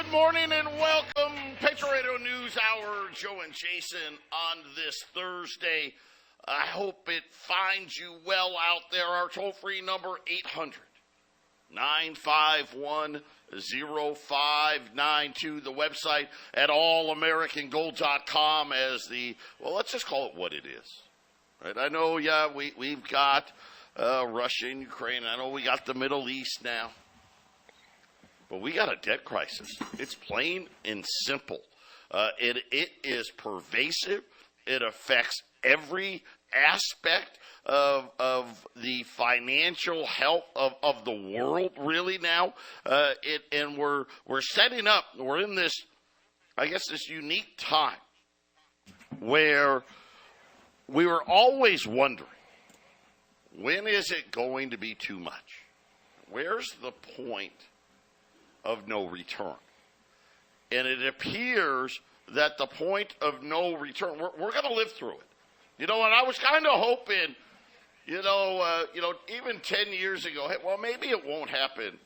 Good morning and welcome. Patriot News Hour, Joe and Jason on this Thursday. I hope it finds you well out there. Our toll-free number, 800-951-0592. The website at allamericangold.com as let's just call it what it is. Right? I know, we've got Russia and Ukraine. I know we got the Middle East now. But we got a debt crisis. It's plain and simple. It is pervasive. It affects every aspect of the financial health of the world, really now. And we're setting up. We're in this, I guess, this unique time where we were always wondering, when is it going to be too much? Where's the point of no return? And it appears that the point of no return, we're going to live through it. You know, and I was kind of hoping, even 10 years ago, hey, well, maybe it won't happen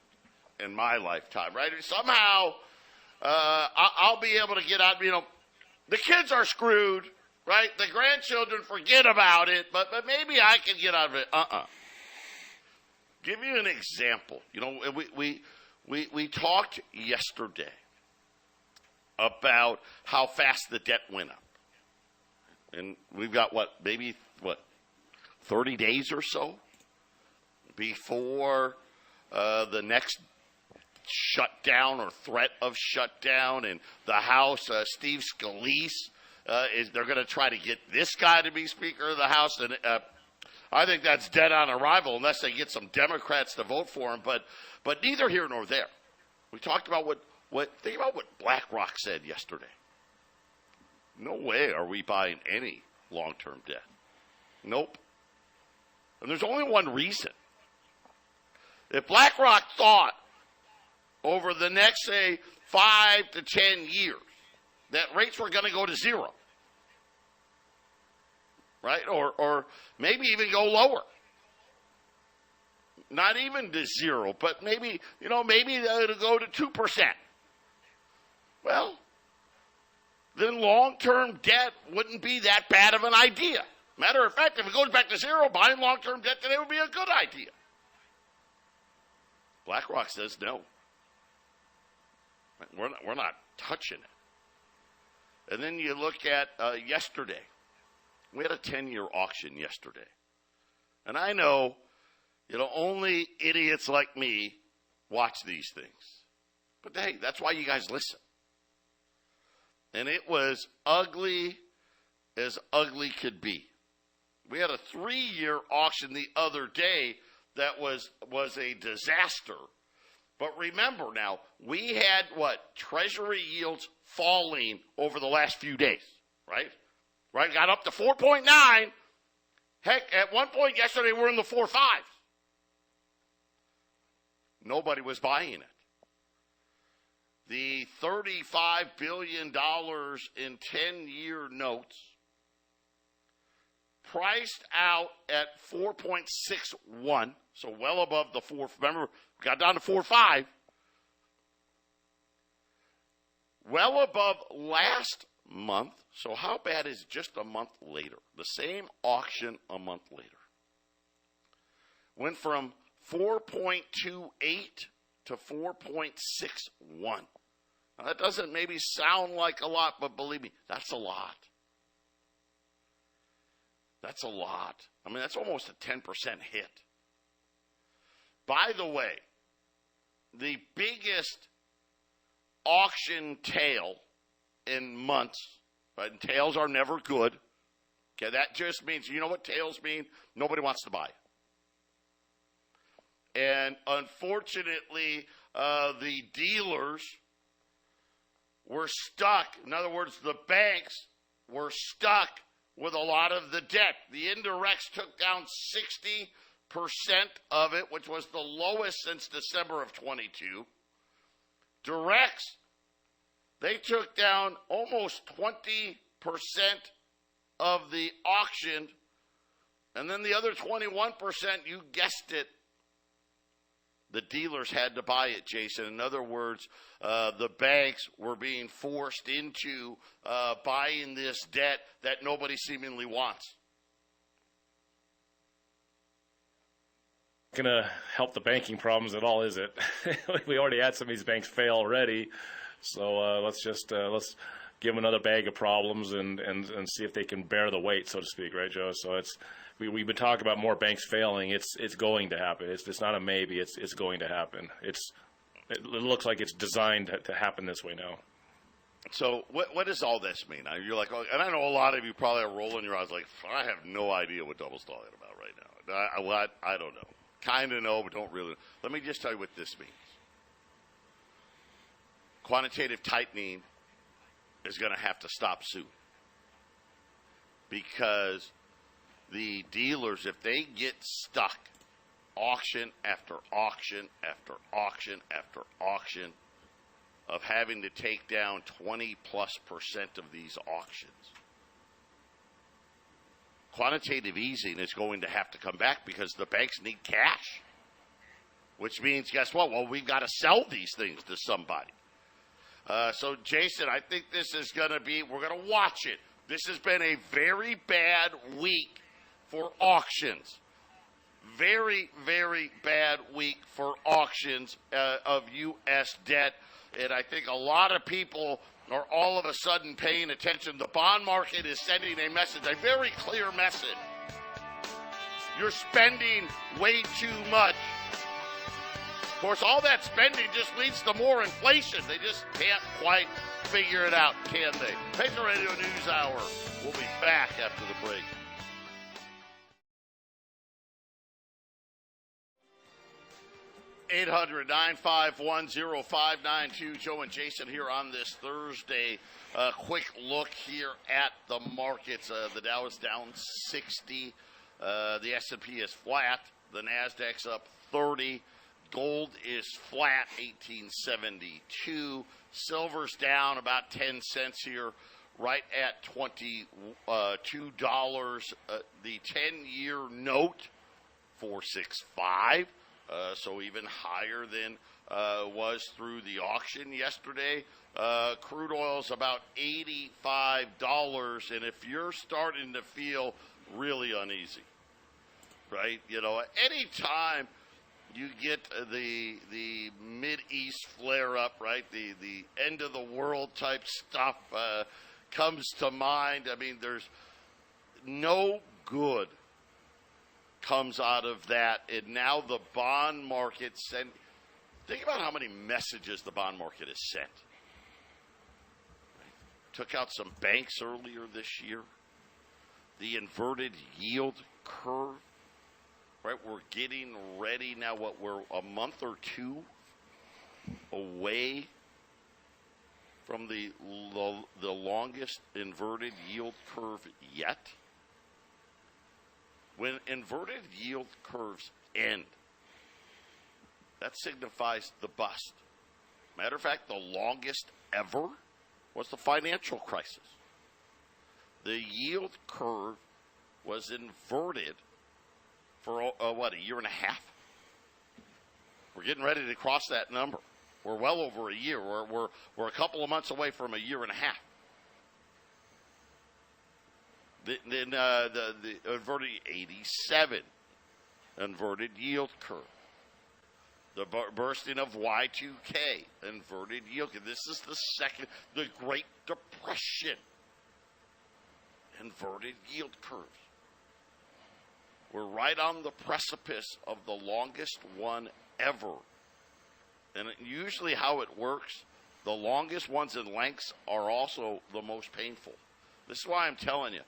in my lifetime, right? Somehow I'll be able to get out. The kids are screwed, right? The grandchildren, forget about it, but maybe I can get out of it. Give you an example. We talked yesterday about how fast the debt went up. And we've got, 30 days or so before the next shutdown or threat of shutdown. And the House, Steve Scalise, they're going to try to get this guy to be Speaker of the House. And I think that's dead on arrival unless they get some Democrats to vote for him. But neither here nor there. We talked about think about what BlackRock said yesterday. No way are we buying any long-term debt. Nope. And there's only one reason. If BlackRock thought over the next, say, 5 to 10 years that rates were going to go to zero, right? Or maybe even go lower. Not even to zero, but maybe it'll go to 2%. Well, then long-term debt wouldn't be that bad of an idea. Matter of fact, if it goes back to zero, buying long-term debt today would be a good idea. BlackRock says no. We're not touching it. And then you look at yesterday. We had a 10-year auction yesterday. And I know, only idiots like me watch these things. But hey, that's why you guys listen. And it was ugly as ugly could be. We had a 3-year auction the other day that was a disaster. But remember now, we had Treasury yields falling over the last few days, right? Right, got up to 4.9. Heck, at one point yesterday, we're in the 4.5s. Nobody was buying it. The $35 billion in 10-year notes priced out at 4.61, so well above the 4. Remember, we got down to 4.5. Well above last month. So how bad is just a month later? The same auction a month later. Went from 4.28 to 4.61. Now, that doesn't maybe sound like a lot, but believe me, that's a lot. That's a lot. I mean, that's almost a 10% hit. By the way, the biggest auction tail in months, right? And tails are never good. Okay, that just means, you know what tails mean? Nobody wants to buy it. And unfortunately, the dealers were stuck. In other words, the banks were stuck with a lot of the debt. The indirects took down 60% of it, which was the lowest since December of 22. Directs, they took down almost 20% of the auction. And then the other 21%, you guessed it, The dealers had to buy it, Jason. In other words, the banks were being forced into buying this debt that nobody seemingly wants. Going to help the banking problems at all, is it? We already had some of these banks fail already, so let's give them another bag of problems and see if they can bear the weight, so to speak, right, Joe? So we've been talking about more banks failing. It's going to happen. It's not a maybe. It's going to happen. It looks like it's designed to happen this way now. So what does all this mean? You're like, oh, and I know a lot of you probably are rolling your eyes like, I have no idea what Double's talking about right now. I don't know. Kind of know, but don't really. Let me just tell you what this means. Quantitative tightening is going to have to stop soon, because the dealers, if they get stuck auction after auction after auction after auction of having to take down 20+% of these auctions, quantitative easing is going to have to come back because the banks need cash, which means, guess what? Well, we've got to sell these things to somebody. So, Jason, I think this is going to be, we're going to watch it. This has been a very bad week for auctions. Very, very bad week for auctions of U.S. debt. And I think a lot of people are all of a sudden paying attention. The bond market is sending a message, a very clear message. You're spending way too much. Of course, all that spending just leads to more inflation. They just can't quite figure it out, can they? Patriot Radio News Hour. We'll be back after the break. (800-951-0592). Joe and Jason here on this Thursday. Quick look here at the markets. The Dow is down 60. The S&P is flat. The Nasdaq's up 30. Gold is flat, 1872. Silver's down about 10 cents here, right at $22. The 10-year note, 465. So even higher than was through the auction yesterday. Crude oil's about $85, and if you're starting to feel really uneasy, right? You know, anytime you get the Mideast flare-up, right, the end of the world type stuff comes to mind. I mean, there's no good comes out of that, and now the bond market sent. Think about how many messages the bond market has sent. Took out some banks earlier this year. The inverted yield curve, right? We're getting ready now. What, we're a month or two away from the longest inverted yield curve yet. When inverted yield curves end, that signifies the bust. Matter of fact, the longest ever was the financial crisis. The yield curve was inverted for, a year and a half? We're getting ready to cross that number. We're well over a year. We're a couple of months away from a year and a half. The inverted 87 inverted yield curve. The bursting of Y2K, inverted yield curve. This is the Great Depression. Inverted yield curves. We're right on the precipice of the longest one ever. And usually how it works, the longest ones in lengths are also the most painful. This is why I'm telling you,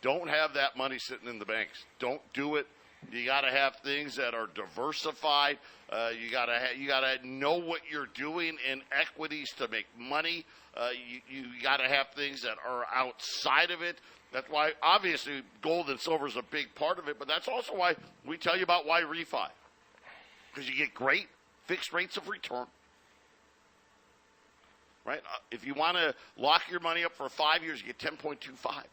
don't have that money sitting in the banks. Don't do it. You got to have things that are diversified. You got to know what you're doing in equities to make money. You got to have things that are outside of it. That's why, obviously, gold and silver is a big part of it, but that's also why we tell you about why refi. Because you get great fixed rates of return. Right? If you want to lock your money up for 5 years, you get 10.25.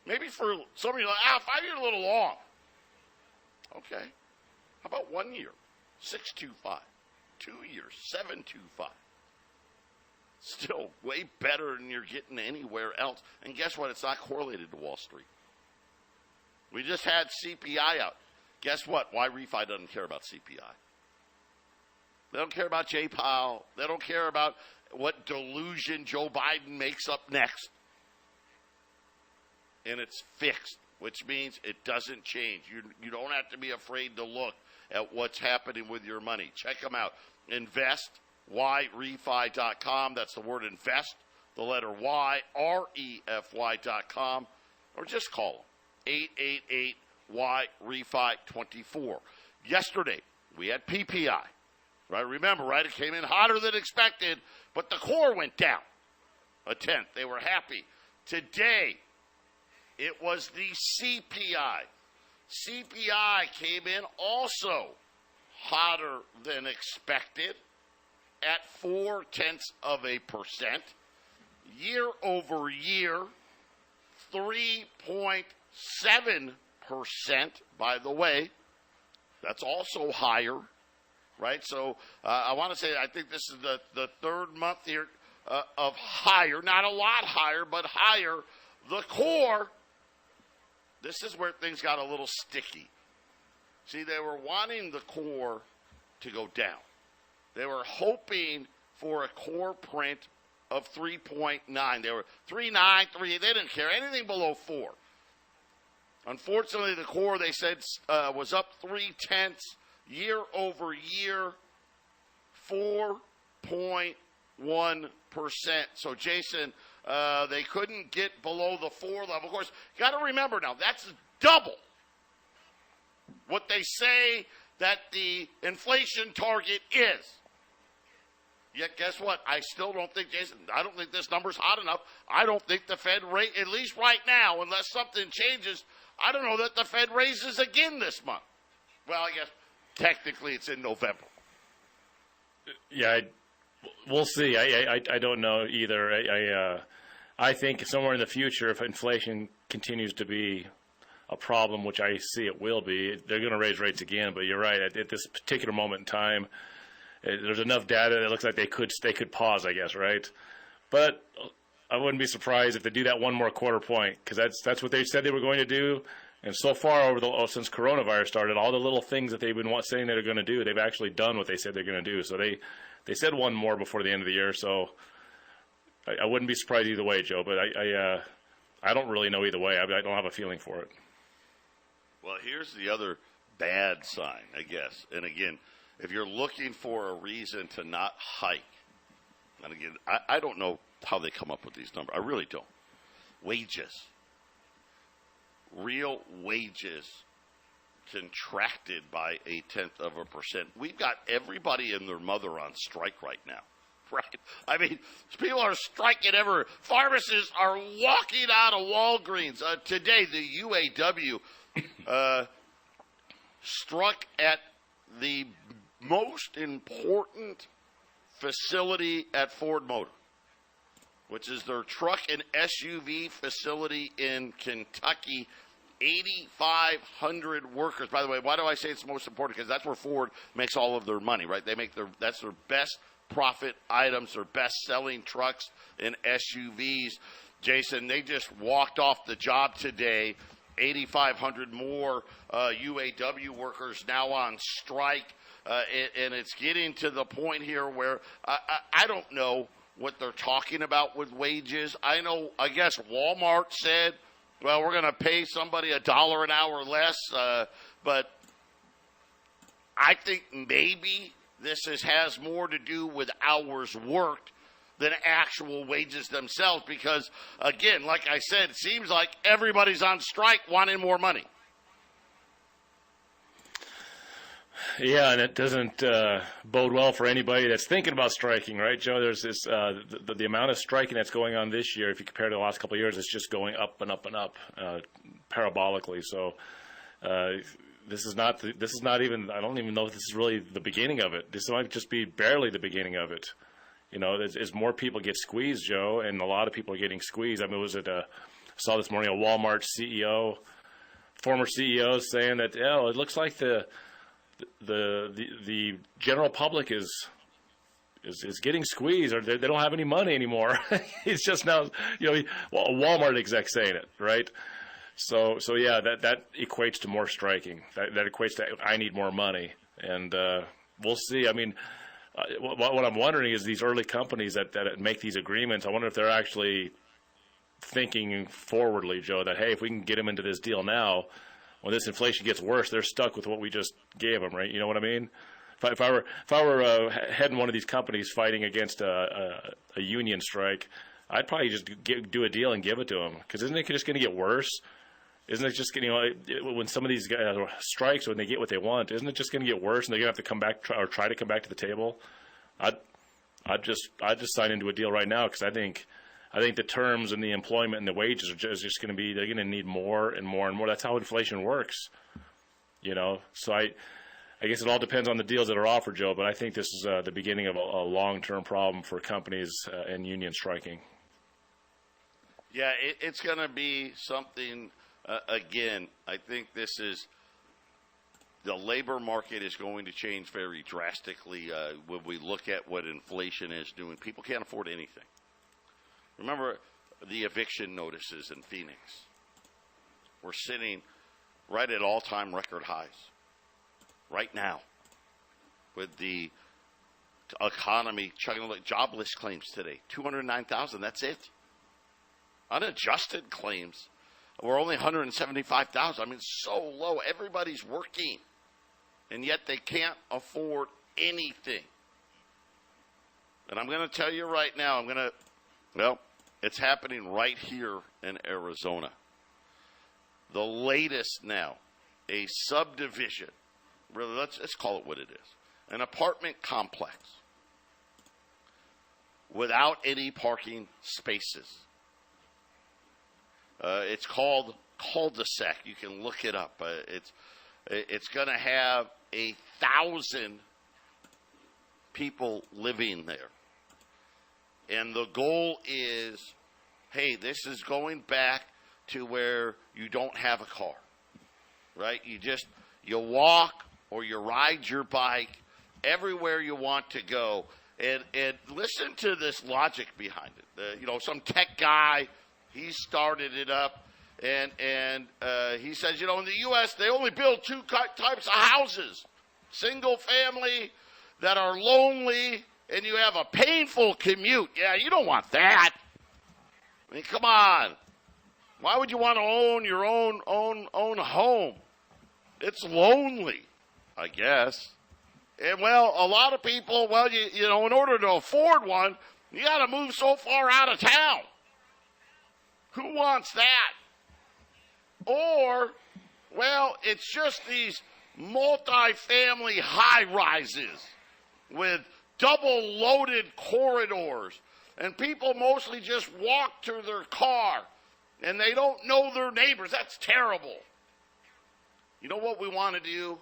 Maybe for some of you, 5 years a little long. Okay. How about 1 year? 6.25. 2 years, 7.25. Still way better than you're getting anywhere else. And guess what? It's not correlated to Wall Street. We just had CPI out. Guess what? Why refi doesn't care about CPI? They don't care about Jay Powell. They don't care about what delusion Joe Biden makes up next. And it's fixed, which means it doesn't change. You don't have to be afraid to look at what's happening with your money. Check them out. InvestYRefi.com. That's the word invest, the letter Y, REFY.com. Or just call them, 888-YREFI24. Yesterday, we had PPI. Right? Remember, right? It came in hotter than expected, but the core went down a tenth. They were happy. Today, it was the CPI. CPI came in also hotter than expected at 0.4%. Year over year, 3.7%, by the way. That's also higher. Right, so I want to say I think this is the third month here of higher, not a lot higher, but higher. The core, this is where things got a little sticky. See, they were wanting the core to go down. They were hoping for a core print of 3.9. They were 3.9, 3. They didn't care anything below 4. Unfortunately, the core they said was up 0.3. Year over year, 4.1%. So, Jason, they couldn't get below the 4 level. Of course, you got to remember now, that's double what they say that the inflation target is. Yet, guess what? I still don't think, Jason, I don't think this number's hot enough. I don't think the Fed rate, at least right now, unless something changes, I don't know that the Fed raises again this month. Well, I guess technically, it's in November. Yeah, we'll see. I don't know either. I think somewhere in the future, if inflation continues to be a problem, which I see it will be, they're going to raise rates again. But you're right. At this particular moment in time, there's enough data that it looks like they could pause, I guess, right? But I wouldn't be surprised if they do that one more quarter point, because that's what they said they were going to do. And so far, since coronavirus started, all the little things that they've been saying they're going to do, they've actually done what they said they're going to do. So they said one more before the end of the year. So I wouldn't be surprised either way, Joe. But I don't really know either way. I don't have a feeling for it. Well, here's the other bad sign, I guess. And again, if you're looking for a reason to not hike, and again, I don't know how they come up with these numbers. I really don't. Wages. Real wages contracted by 0.1%. We've got everybody and their mother on strike right now, right? I mean, people are striking everywhere. Pharmacists are walking out of Walgreens. Today, the UAW struck at the most important facility at Ford Motor, which is their truck and SUV facility in Kentucky. 8,500 workers. By the way, why do I say it's most important? Because that's where Ford makes all of their money, right? That's their best profit items, their best-selling trucks and SUVs. Jason, they just walked off the job today. 8,500 more UAW workers now on strike. And it's getting to the point here where I don't know what they're talking about with wages. I guess Walmart said, well, we're going to pay somebody $1 an hour less, but I think maybe this has more to do with hours worked than actual wages themselves because, again, like I said, it seems like everybody's on strike wanting more money. Yeah, and it doesn't bode well for anybody that's thinking about striking, right, Joe? There's this the amount of striking that's going on this year. If you compare to the last couple of years, it's just going up and up and up, parabolically. So this is not even. I don't even know if this is really the beginning of it. This might just be barely the beginning of it. You know, as more people get squeezed, Joe, and a lot of people are getting squeezed. I mean, I saw this morning a Walmart CEO, former CEO, saying that it looks like the the general public is getting squeezed, or they don't have any money anymore. It's just now, a Walmart exec saying it, right? So yeah, that equates to more striking. That equates to I need more money, and we'll see. I mean, what I'm wondering is these early companies that make these agreements. I wonder if they're actually thinking forwardly, Joe. That hey, if we can get them into this deal now, when this inflation gets worse, they're stuck with what we just gave them, right? You know what I mean? If I were heading one of these companies fighting against a union strike, I'd probably just do a deal and give it to them, because isn't it just going to get worse? Isn't it just when some of these strikes, when they get what they want, isn't it just going to get worse, and they're going to have to come back or try to come back to the table? I'd just sign into a deal right now, because I think the terms and the employment and the wages are just going to be, they're going to need more and more and more. That's how inflation works, So I guess it all depends on the deals that are offered, Joe. But I think this is the beginning of a long-term problem for companies and union striking. Yeah, it's going to be something. Again, I think the labor market is going to change very drastically when we look at what inflation is doing. People can't afford anything. Remember the eviction notices in Phoenix. We're sitting right at all-time record highs right now with the economy chugging. Jobless claims today, 209,000. That's it. Unadjusted claims were only 175,000. I mean, so low. Everybody's working, and yet they can't afford anything. And I'm going to tell you right now, it's happening right here in Arizona. The latest now, a subdivision, really, let's call it what it is, an apartment complex without any parking spaces. It's called cul-de-sac. You can look it up. It's going to have 1,000 people living there. And the goal is, hey, this is going back to where you don't have a car, right? You walk or you ride your bike everywhere you want to go. And listen to this logic behind it. Some tech guy, he started it up, and he says, in the U.S., they only build two types of houses, single family that are lonely, and you have a painful commute. Yeah, you don't want that. I mean, come on. Why would you want to own your own home? It's lonely, I guess. And, a lot of people, in order to afford one, you got to move so far out of town. Who wants that? Or, it's just these multi-family high-rises with double-loaded corridors, and people mostly just walk to their car, and they don't know their neighbors. That's terrible. You know what we want to do?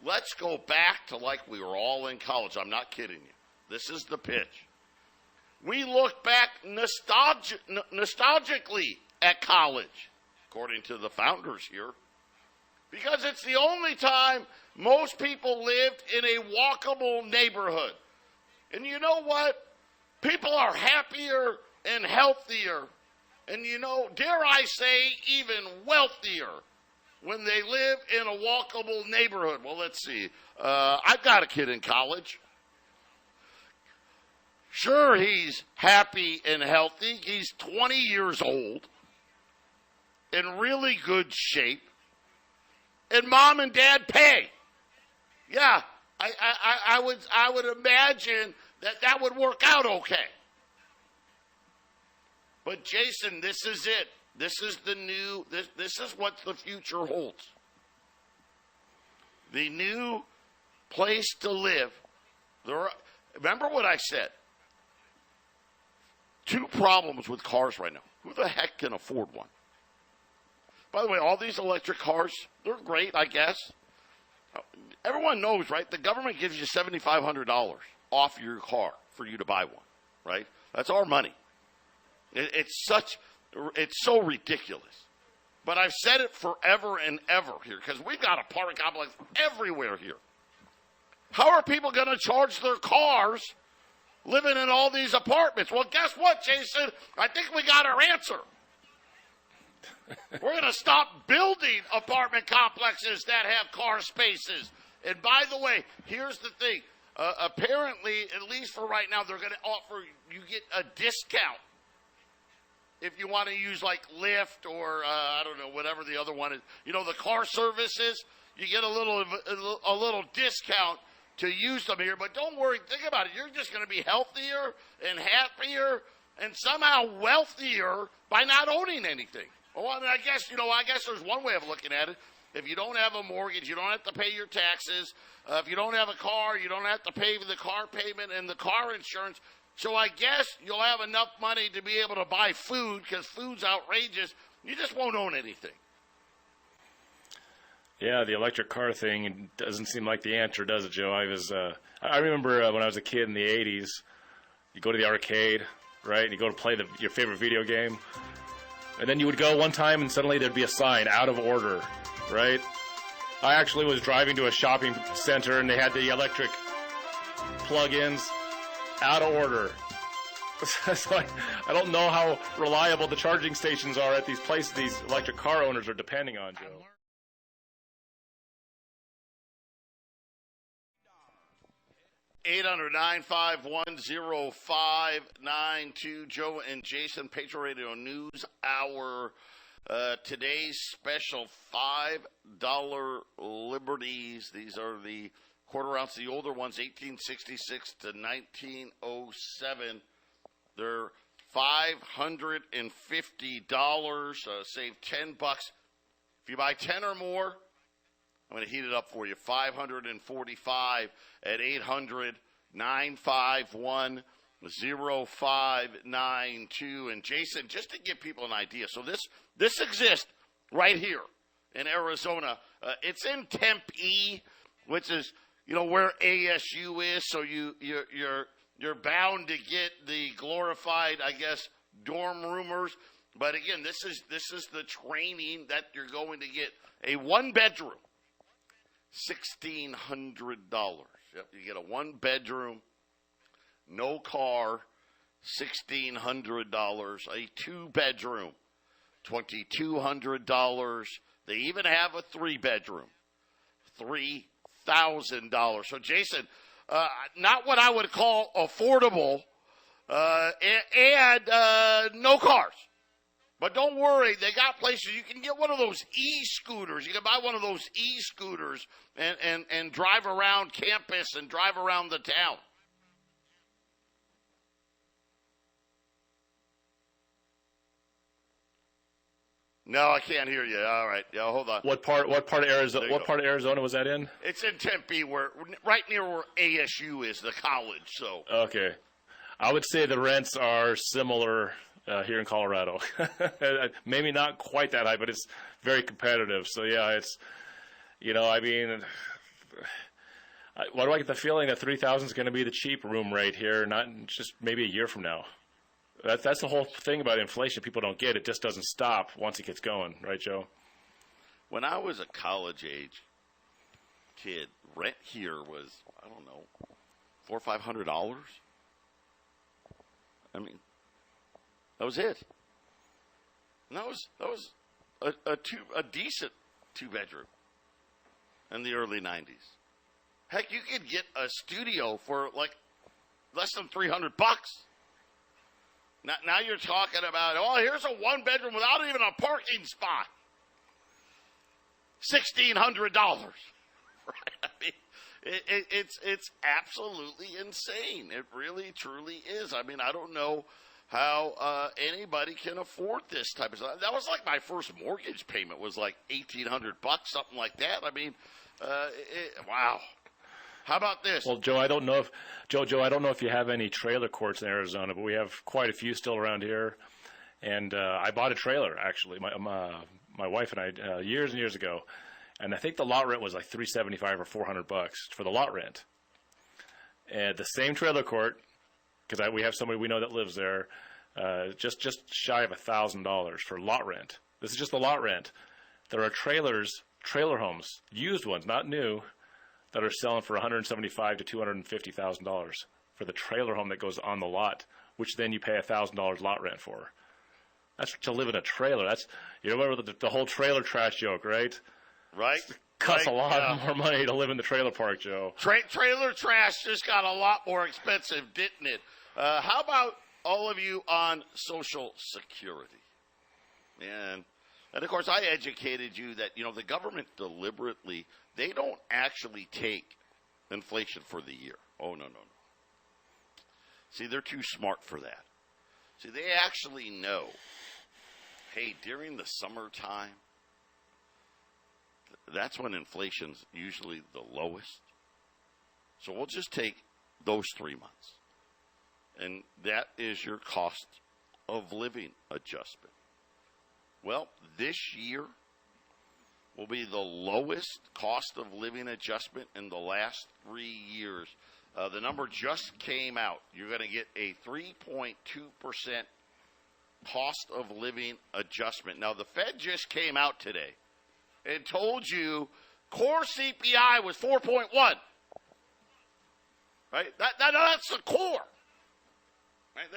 Let's go back to like we were all in college. I'm not kidding you. This is the pitch. We look back nostalgically at college, according to the founders here, because it's the only time most people lived in a walkable neighborhood. And you know what? People are happier and healthier, and dare I say, even wealthier when they live in a walkable neighborhood. Well, let's see. I've got a kid in college. Sure, he's happy and healthy. He's 20 years old, in really good shape, and mom and dad pay. Yeah, I would imagine that would work out okay. But Jason, this is it. This is the new. This is what the future holds. The new place to live. Remember what I said. Two problems with cars right now. Who the heck can afford one? By the way, all these electric cars, they're great, I guess. Everyone knows, right? The government gives you $7,500 off your car for you to buy one, right? That's our money. It's so ridiculous. But I've said it forever and ever here, because we've got apartment complex everywhere here. How are people going to charge their cars living in all these apartments? Well, guess what, Jason? I think we got our answer. We're going to stop building apartment complexes that have car spaces. And by the way, here's the thing. Apparently, at least for right now, they're going to offer, you get a discount if you want to use like Lyft or, I don't know, whatever the other one is. You know, the car services, you get a little discount to use them here. But don't worry, think about it. You're just going to be healthier and happier and somehow wealthier by not owning anything. Well, I mean, I guess there's one way of looking at it. If you don't have a mortgage, you don't have to pay your taxes. If you don't have a car, you don't have to pay the car payment and the car insurance. So I guess you'll have enough money to be able to buy food because food's outrageous. You just won't own anything. Yeah, the electric car thing doesn't seem like the answer, does it, Joe? I remember when I was a kid in the 80s, you go to the arcade, right, and you go to play your favorite video game. And then you would go one time and suddenly there'd be a sign, out of order, right? I actually was driving to a shopping center and they had the electric plug-ins, out of order. So I don't know how reliable the charging stations are at these places these electric car owners are depending on, Joe. (800-951-0592) Joe and Jason, Patriot Radio News Hour. Today's special $5 Liberties. These are the quarter ounce, the older ones, 1866 to 1907. They're $550. Save $10. If you buy 10 or more, I'm going to heat it up for you. 545 at 800-951-0592. And Jason, just to give people an idea, so this exists right here in Arizona. It's in Tempe, which is where ASU is. So you're bound to get the glorified, I guess, dorm roomers. But again, this is the training that you're going to get. A one-bedroom. $1,600. Yep, you get a one-bedroom, no car, $1,600. A two-bedroom, $2,200. They even have a three-bedroom, $3,000. So, Jason, not what I would call affordable, and no cars. But don't worry, they got places. You can get one of those e-scooters. You can buy one of those e-scooters and drive around campus and drive around the town. No, I can't hear you. All right, yeah, hold on. What part of Arizona? What part of Arizona was that in? It's in Tempe, right near where ASU is, the college. So okay, I would say the rents are similar. Here in Colorado. Maybe not quite that high, but it's very competitive. So, yeah, it's, why do I get the feeling that 3,000 is going to be the cheap room rate here, not just maybe a year from now? That's the whole thing about inflation. People don't get it. It just doesn't stop once it gets going. Right, Joe? When I was a college-age kid, rent here was, I don't know, $400 or $500. I mean, that was it. And that was a decent two-bedroom in the early 90s. Heck, you could get a studio for like less than $300. Now you're talking about, here's a one-bedroom without even a parking spot. $1,600. Right? I mean, it's absolutely insane. It really, truly is. I mean, I don't know how anybody can afford this type of stuff. That was like my first mortgage payment was like $1,800, something like that. I mean, wow. How about this? Well, Joe, I don't know if you have any trailer courts in Arizona, but we have quite a few still around here. And I bought a trailer actually, my wife and I years and years ago, and I think the lot rent was like $375 or $400 for the lot rent. And the same trailer court, because we have somebody we know that lives there, just shy of $1,000 for lot rent. This is just the lot rent. There are trailer homes, used ones, not new, that are selling for $175,000 to $250,000 for the trailer home that goes on the lot, which then you pay $1,000 lot rent for. That's to live in a trailer. That's, you remember the whole trailer trash joke, right? Right. Costs right. a lot more money to live in the trailer park, Joe. Trailer trash just got a lot more expensive, didn't it? How about all of you on Social Security? And of course, I educated you that, the government deliberately, they don't actually take inflation for the year. Oh, no. See, they're too smart for that. See, they actually know, hey, during the summertime, that's when inflation's usually the lowest. So we'll just take those 3 months. And that is your cost of living adjustment. Well, this year will be the lowest cost of living adjustment in the last 3 years. The number just came out. You're going to get a 3.2% cost of living adjustment. Now, the Fed just came out today and told you core CPI was 4.1. Right? That's the core. Right?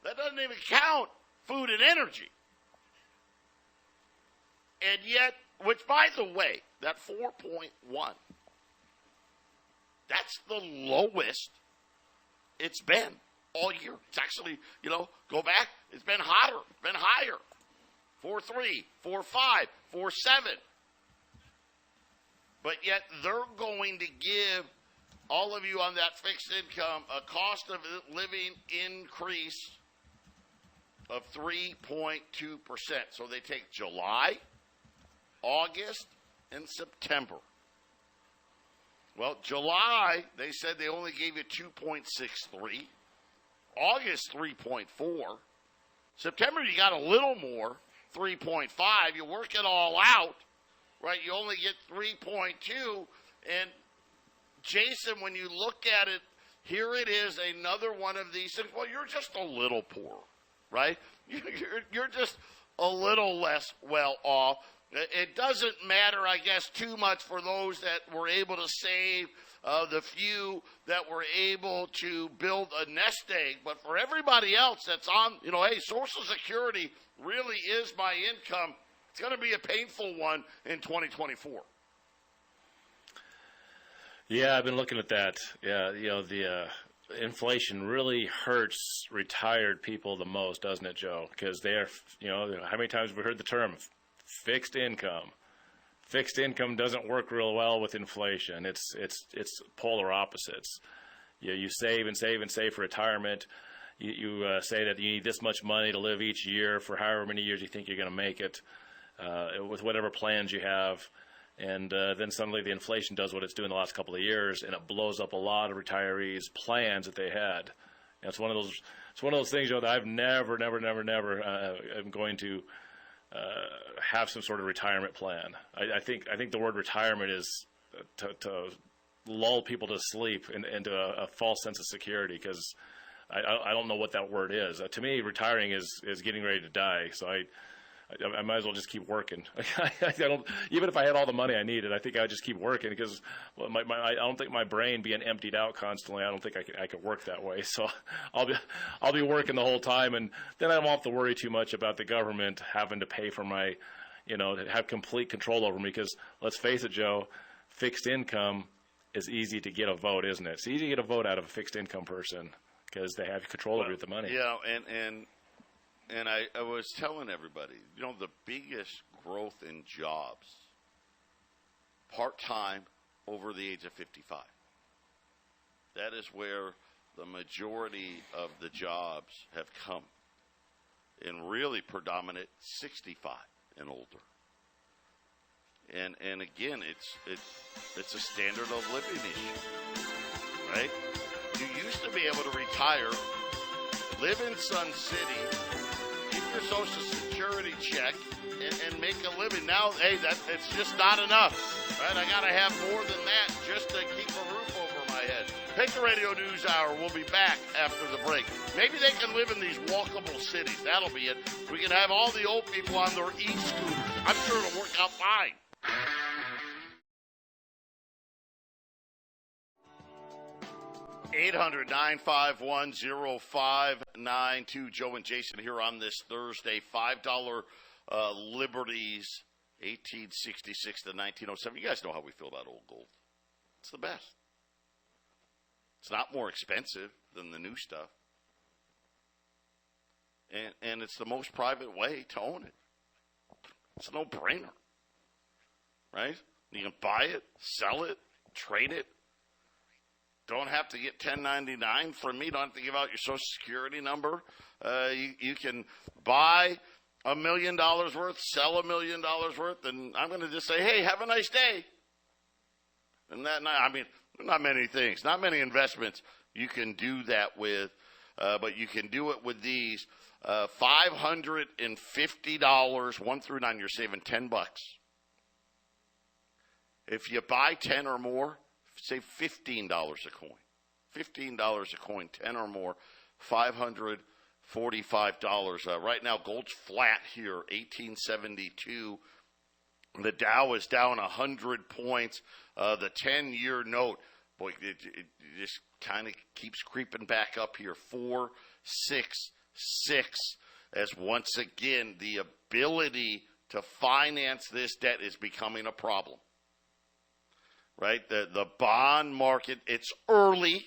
That doesn't even count food and energy. And yet, which, by the way, that 4.1, that's the lowest it's been all year. It's actually, go back, it's been hotter, been higher. 4.3, 4.5, 4.7. But yet they're going to give all of you on that fixed income a cost of living increase of 3.2%. So they take July, August, and September. Well, July, they said they only gave you 2.63. August, 3.4. September, you got a little more, 3.5. You work it all out, right? You only get 3.2. And, Jason, when you look at it, here it is, another one of these things. Well, you're just a little poor, right? You're just a little less well off. It doesn't matter, I guess, too much for those that were able to save, the few that were able to build a nest egg. But for everybody else that's on, hey, Social Security really is my income. It's going to be a painful one in 2024. Yeah, I've been looking at that. Yeah, the inflation really hurts retired people the most, doesn't it, Joe? Because they're, how many times have we heard the term fixed income? Fixed income doesn't work real well with inflation. It's polar opposites. You save and save and save for retirement. You say that you need this much money to live each year for however many years you think you're going to make it, with whatever plans you have. And then suddenly the inflation does what it's doing the last couple of years, and it blows up a lot of retirees' plans that they had. And it's one of those things, that I've never am going to have some sort of retirement plan. I think the word retirement is to lull people to sleep into a false sense of security, because I don't know what that word is. To me, retiring is getting ready to die. So I might as well just keep working. Even if I had all the money I needed, I think I'd just keep working, because I don't think my brain being emptied out constantly, I don't think I could work that way. So I'll be working the whole time, and then I don't have to worry too much about the government having to pay for my, to have complete control over me. Because let's face it, Joe, fixed income is easy to get a vote, isn't it? It's easy to get a vote out of a fixed income person because they have control over the money. Yeah, and I was telling everybody, the biggest growth in jobs, part-time, over the age of 55. That is where the majority of the jobs have come, and really predominant 65 and older. And again, it's a standard of living issue, right? You used to be able to retire, live in Sun City, get your Social Security check, and make a living. Now, hey, it's just not enough, right? I got to have more than that just to keep a roof over my head. Patriot Radio News Hour. We'll be back after the break. Maybe they can live in these walkable cities. That'll be it. We can have all the old people on their e-scooters. I'm sure it'll work out fine. 800-951-0592. Joe and Jason here on this Thursday. $5 Liberties, 1866 to 1907. You guys know how we feel about old gold. It's the best. It's not more expensive than the new stuff. And it's the most private way to own it. It's a no-brainer. Right? You can buy it, sell it, trade it. Don't have to get 1099 from me. Don't have to give out your Social Security number. You can buy $1 million worth, sell $1 million worth, and I'm going to just say, hey, have a nice day. And that, I mean, not many things, not many investments you can do that with, but you can do it with these. $550, 1 through 9, you're saving $10. If you buy 10 or more, save $15 a coin. $15 a coin, 10 or more, $545. Right now, gold's flat here, 1872. The Dow is down 100 points. The 10-year note, boy, it just kind of keeps creeping back up here, 466, as once again, the ability to finance this debt is becoming a problem. Right? The bond market, it's early,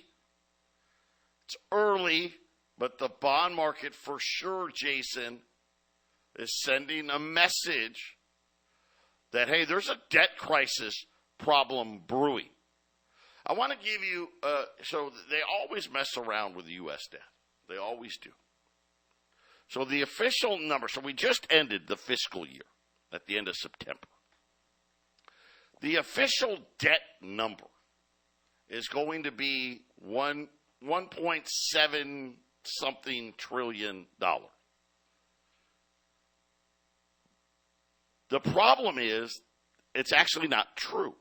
but the bond market for sure, Jason, is sending a message that, hey, there's a debt crisis problem brewing. I want to give you, so they always mess around with the U.S. debt. They always do. So the official number, so we just ended the fiscal year at the end of September. The official debt number is going to be $1.7 something trillion. The problem is it's actually not true.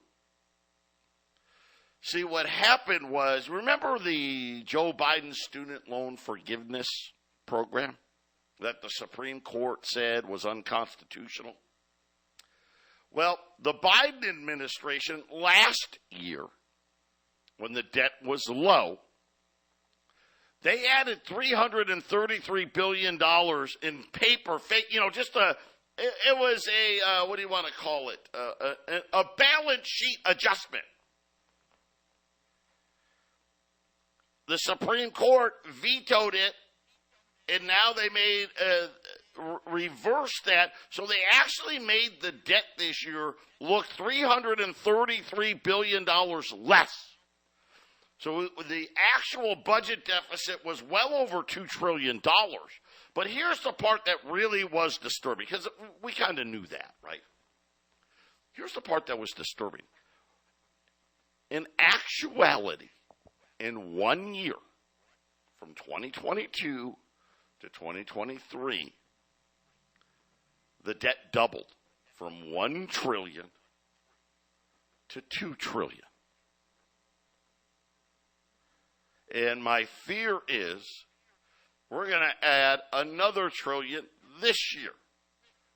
See, what happened was, remember the Joe Biden student loan forgiveness program that the Supreme Court said was unconstitutional? Well, the Biden administration last year, when the debt was low, they added $333 billion in paper, fake, it was a, what do you want to call it, a balance sheet adjustment. The Supreme Court vetoed it, and now they made reverse that, so they actually made the debt this year look $333 billion less. So the actual budget deficit was well over $2 trillion. But here's the part that really was disturbing, because we kind of knew that, right? Here's the part that was disturbing. In actuality, in 1 year, from 2022 to 2023, the debt doubled from $1 trillion to $2 trillion. And my fear is we're going to add another trillion this year,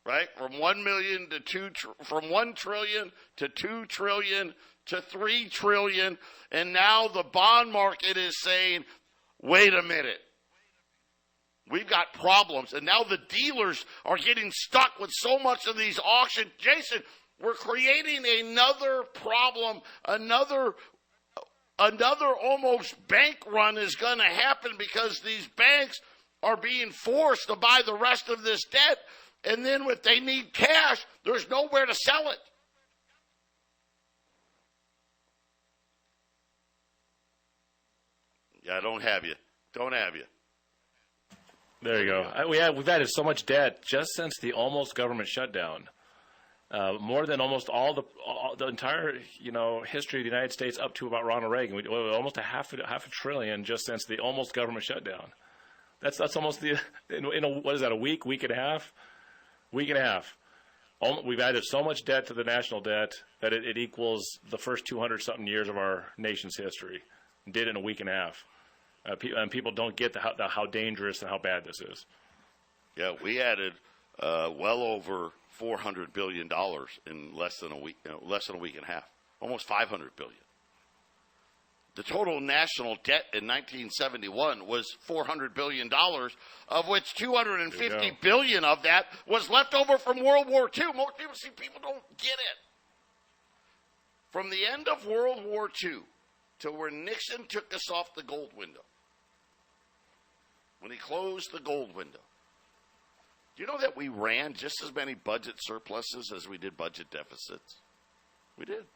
right? From 1 million to 2, from 1 trillion to 2 trillion to 3 trillion. And now the bond market is saying, wait a minute. We've got problems. And now the dealers are getting stuck with so much of these auctions. Jason, we're creating another problem, another almost bank run is going to happen because these banks are being forced to buy the rest of this debt. And then if they need cash, there's nowhere to sell it. Yeah, don't have you. There you go. We've added so much debt just since the almost government shutdown. More than almost all the entire history of the United States up to about Ronald Reagan. We almost a half a trillion just since the almost government shutdown. That's almost what is that, a week and a half? Week and a half. We've added so much debt to the national debt that it equals the first 200-something years of our nation's history. Did it in a week and a half. And people don't get how dangerous and how bad this is. Yeah, we added well over $400 billion in less than a week and a half, almost $500 billion. The total national debt in 1971 was $400 billion, of which $250 billion of that was left over from World War II. Most people don't get it. From the end of World War II to where Nixon took us off the gold window, when he closed the gold window, do you know that we ran just as many budget surpluses as we did budget deficits? We did.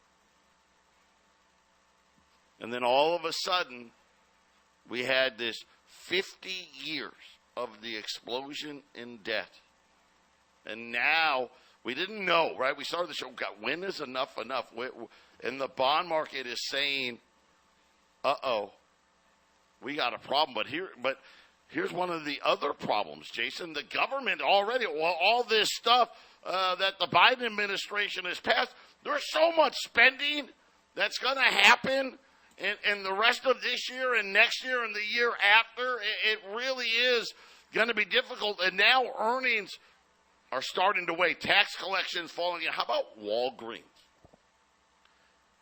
And then all of a sudden, we had this 50 years of the explosion in debt. And now, we didn't know, right? We started the show, God, when is enough enough? And the bond market is saying, uh-oh, we got a problem. But here's one of the other problems, Jason. The government already, all this stuff that the Biden administration has passed, there's so much spending that's going to happen in the rest of this year and next year and the year after. It really is going to be difficult. And now earnings are starting to weigh. Tax collections falling in. How about Walgreens?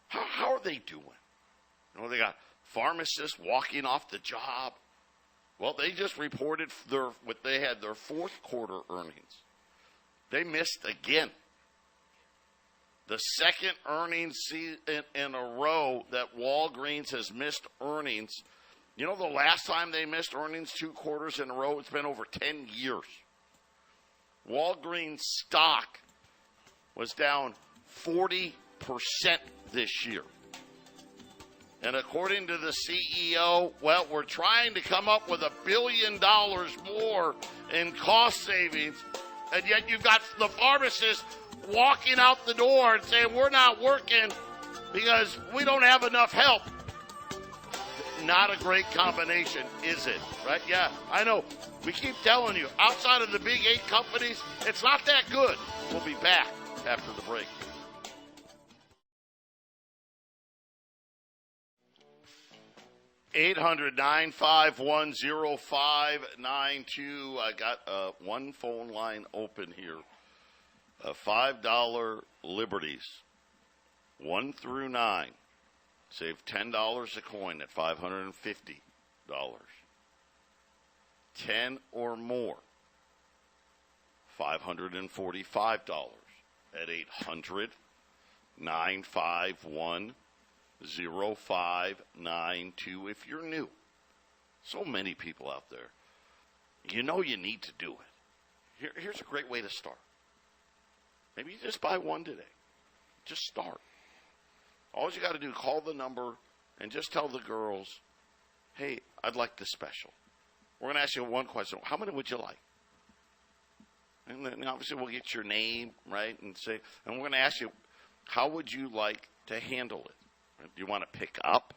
How are they doing? You know, they got pharmacists walking off the job. Well, they just reported their fourth quarter earnings. They missed again. The second earnings season in a row that Walgreens has missed earnings. You know the last time they missed earnings 2 quarters in a row? It's been over 10 years. Walgreens stock was down 40% this year. And according to the CEO, well, we're trying to come up with $1 billion more in cost savings, and yet you've got the pharmacists walking out the door and saying, we're not working because we don't have enough help. Not a great combination, is it? Right? Yeah, I know. We keep telling you, outside of the big 8 companies, it's not that good. We'll be back after the break. $800-951-0592. I got one phone line open here. $5 Liberties, 1 through 9. Save $10 a coin at $550. 10 or more, $545 at 800-951-0592 if you're new. So many people out there. You know you need to do it. Here's a great way to start. Maybe you just buy one today. Just start. All you got to do, call the number and just tell the girls, hey, I'd like this special. We're going to ask you one question. How many would you like? And then obviously we'll get your name, right? And we're going to ask you, how would you like to handle it? Do you want to pick up?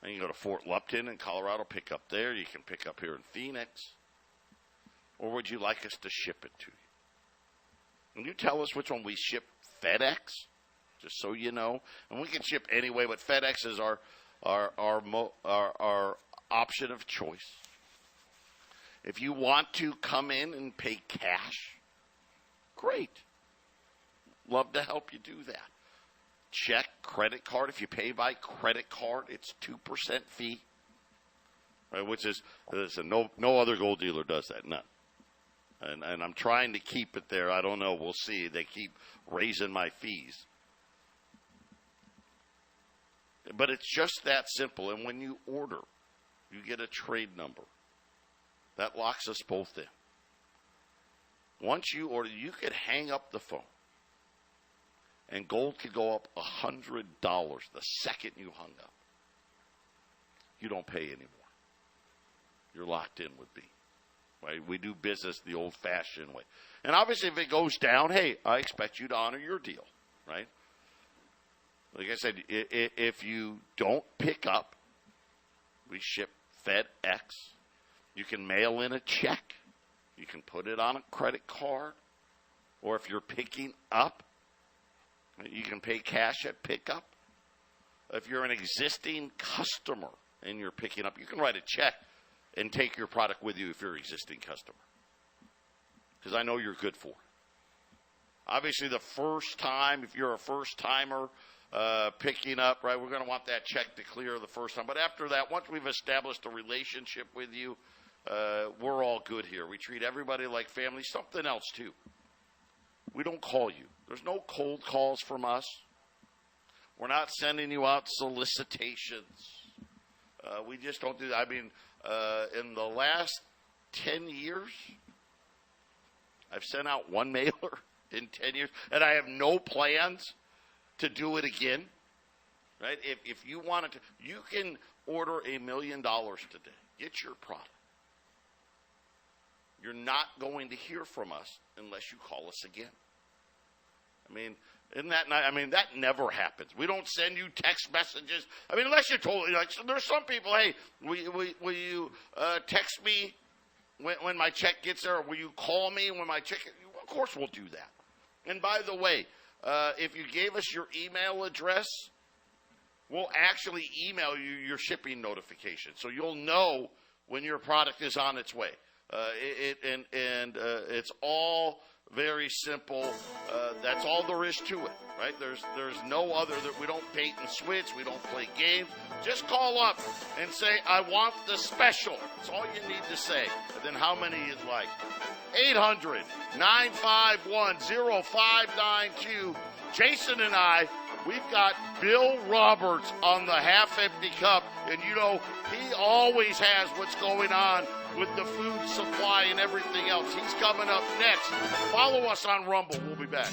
And you go to Fort Lupton in Colorado, pick up there. You can pick up here in Phoenix. Or would you like us to ship it to you? And you tell us which one we ship. FedEx, just so you know. And we can ship anyway, but FedEx is our option of choice. If you want to come in and pay cash, great. Love to help you do that. Check, credit card. If you pay by credit card, it's 2% fee, right? Which is no other gold dealer does that. None. And I'm trying to keep it there. I don't know. We'll see. They keep raising my fees. But it's just that simple. And when you order, you get a trade number. That locks us both in. Once you order, you could hang up the phone. And gold could go up $100 the second you hung up. You don't pay anymore. You're locked in with me. Right? We do business the old-fashioned way. And obviously, if it goes down, hey, I expect you to honor your deal, right? Like I said, if you don't pick up, we ship FedEx. You can mail in a check. You can put it on a credit card. Or if you're picking up, you can pay cash at pickup. If you're an existing customer and you're picking up, you can write a check and take your product with you if you're an existing customer. Because I know you're good for it. Obviously, the first time, if you're a first-timer, picking up, right? We're going to want that check to clear the first time. But after that, once we've established a relationship with you, we're all good here. We treat everybody like family. Something else, too. We don't call you. There's no cold calls from us. We're not sending you out solicitations. We just don't do that. I mean, in the last 10 years, I've sent out one mailer in 10 years, and I have no plans to do it again. Right? If you wanted to, you can order $1 million today. Get your product. You're not going to hear from us unless you call us again. I mean, isn't that nice? I mean, that never happens. We don't send you text messages. I mean, unless you're told, like, so there's some people, hey, will you text me when my check gets there, or will you call me when my check? Of course we'll do that. And by the way, if you gave us your email address, we'll actually email you your shipping notification, so you'll know when your product is on its way. It's all very simple. That's all there is to it, right? There's no other. That we don't bait and switch. We don't play games. Just call up and say, I want the special. That's all you need to say. And then how many you'd like. 800-951-0592. Jason and I, we've got Bill Roberts on the half-empty cup. And, you know, he always has what's going on with the food supply and everything else. He's coming up next. Follow us on Rumble. We'll be back.